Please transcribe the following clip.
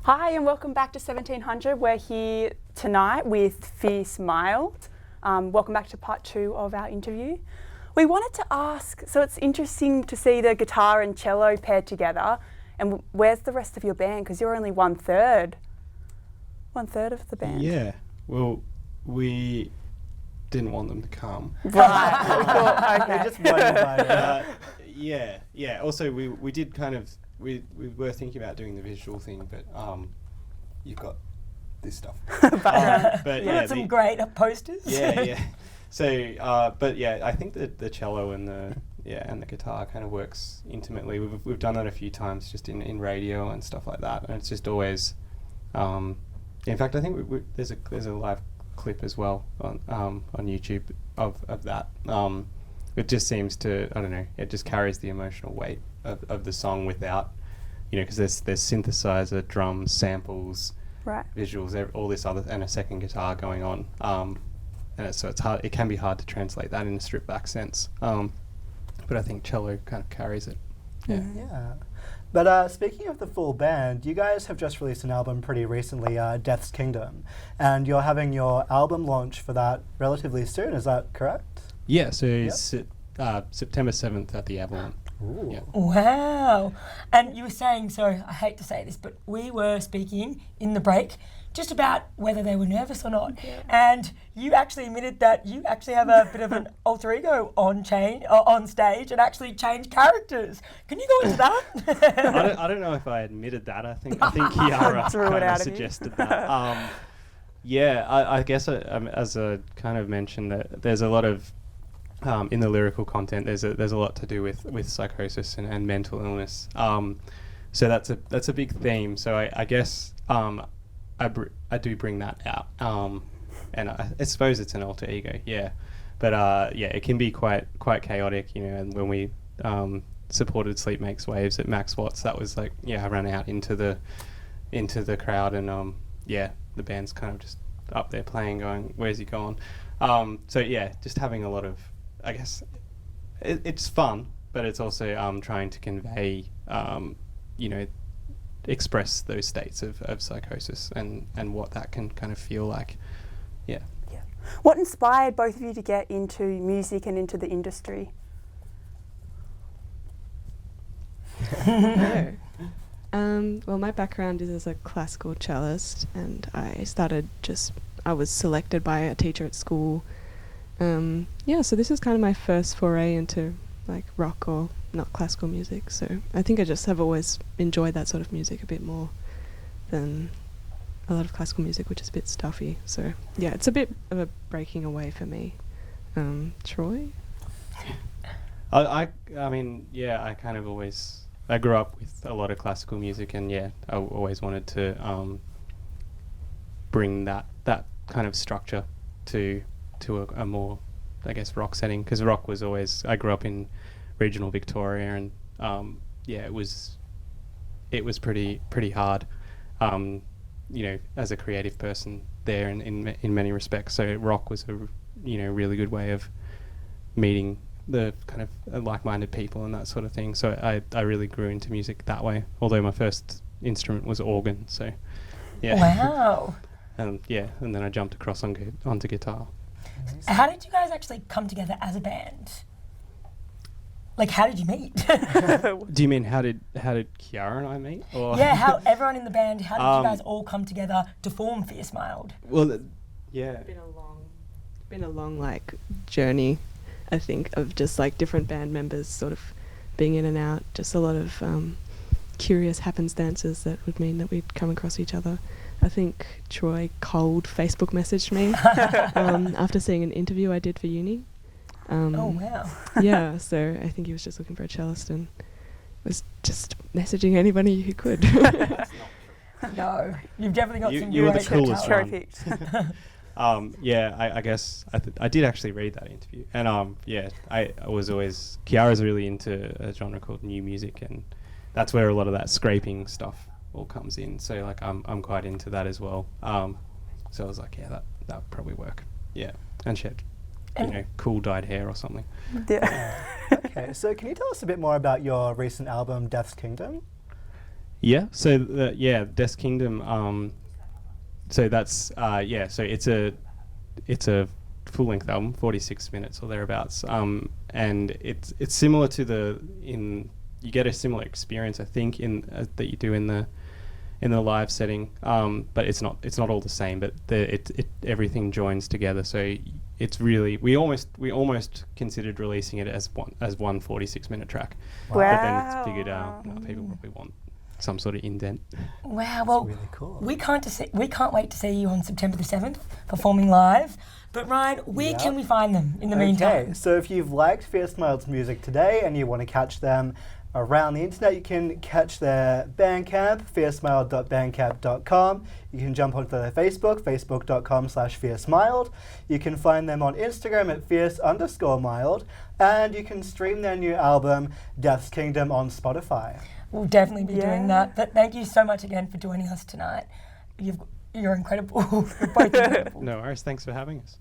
Hi and welcome back to 1700. We're here tonight with Fierce Mild. Welcome back to part 2 of our interview. We wanted to ask, so it's interesting to see the guitar and cello paired together, and where's the rest of your band? Because you're only one third of the band. Yeah, well, we didn't want them to come. Right, we thought, okay. Just wondering Yeah. Also, we did kind of, we were thinking about doing the visual thing, but you've got this stuff. But We got some great posters. Yeah. So, but yeah, I think that the cello and the guitar kind of works intimately. We've done that a few times, just in radio and stuff like that, and it's just always. In fact, I think there's a live clip as well on YouTube of that. It just seems to, I don't know, it just carries the emotional weight of the song without, because there's synthesizer, drums, samples, Right. visuals, all this other, and a second guitar going on. And so it's hard. It can be hard to translate that in a stripped back sense. But I think cello kind of carries it. Yeah. Yeah. But speaking of the full band, you guys have just released an album pretty recently, Death's Kingdom, and you're having your album launch for that relatively soon. Is that correct? Yeah. So it's September 7th at the Avalon. Ooh. Yeah. Wow. And you were saying, so I hate to say this, but we were speaking in the break just about whether they were nervous or not. Yeah. And you actually admitted that you actually have a bit of an alter ego on stage and actually change characters. Can you go into that? I don't know if I admitted that. I think Kiara Threw it kind out of of you. suggested that. Yeah, I guess as I kind of mentioned, that there's a lot of in the lyrical content. There's a lot to do with psychosis and mental illness. So that's a big theme. So I guess I do bring that out. And I suppose it's an alter ego. Yeah, but yeah, it can be quite chaotic. And when we supported Sleep Makes Waves at Max Watts, that was like, I ran out into the crowd, and the band's kind of just up there playing, going, where's he gone? So yeah, just having a lot of, I guess it's fun, but it's also trying to convey express those states of psychosis and what that can kind of feel like. Yeah. What inspired both of you to get into music and into the industry? Well, my background is as a classical cellist, and I was selected by a teacher at school. So this is kind of my first foray into like rock or not classical music. So I think I just have always enjoyed that sort of music a bit more than a lot of classical music, which is a bit stuffy. So yeah, it's a bit of a breaking away for me. Troy? I mean, I kind of I grew up with a lot of classical music, and I always wanted to bring that kind of structure to a more, I guess, rock setting, because rock was always, I grew up in regional Victoria, and it was pretty hard, as a creative person there in many respects. So rock was a really good way of meeting the kind of like-minded people and that sort of thing. So I really grew into music that way, although my first instrument was organ. So yeah. Wow. And then I jumped across onto guitar. How did you guys actually come together as a band? Like, how did you meet? Do you mean how did Kiara and I meet? Or Yeah, how everyone in the band, how did you guys all come together to form Fierce Mild? Well, yeah. Been a long like journey, I think, of just like different band members sort of being in and out. Just a lot of curious happenstances that would mean that we'd come across each other. I think Troy cold Facebook messaged me after seeing an interview I did for uni. Oh, wow. Yeah, so I think he was just looking for a cellist and was just messaging anybody who could. No, you've definitely got some you were the great coolest talent. Perfect. I guess I did actually read that interview, and I was always, Kiara's really into a genre called new music, and that's where a lot of that scraping stuff all comes in. So like I'm quite into that as well. So I was like, that would probably work. Yeah, and she had cool dyed hair or something. Yeah. Okay, so can you tell us a bit more about your recent album, Death's Kingdom? Yeah. So Death's Kingdom. So that's So it's a full length album, 46 minutes or thereabouts. And it's similar to you get a similar experience, I think, that you do in the live setting. But it's not all the same. But everything joins together. So it's really we almost considered releasing it as one 46-minute track. Wow. But then it's figured out people probably want some sort of indent. Wow, well, That's really cool. we can't wait to see you on September the 7th performing live. But Ryan, where Yep. can we find them in the Okay, meantime? so if you've liked Fierce Mild's music today and you want to catch them around the internet, you can catch their Bandcamp, fiercemild.bandcamp.com. You can jump onto their Facebook, facebook.com/fiercemild. You can find them on Instagram at fierce_mild. And you can stream their new album, Death's Kingdom, on Spotify. We'll definitely be doing Yeah. that. But thank you so much again for joining us tonight. You're incredible. You're both incredible. No worries. Thanks for having us.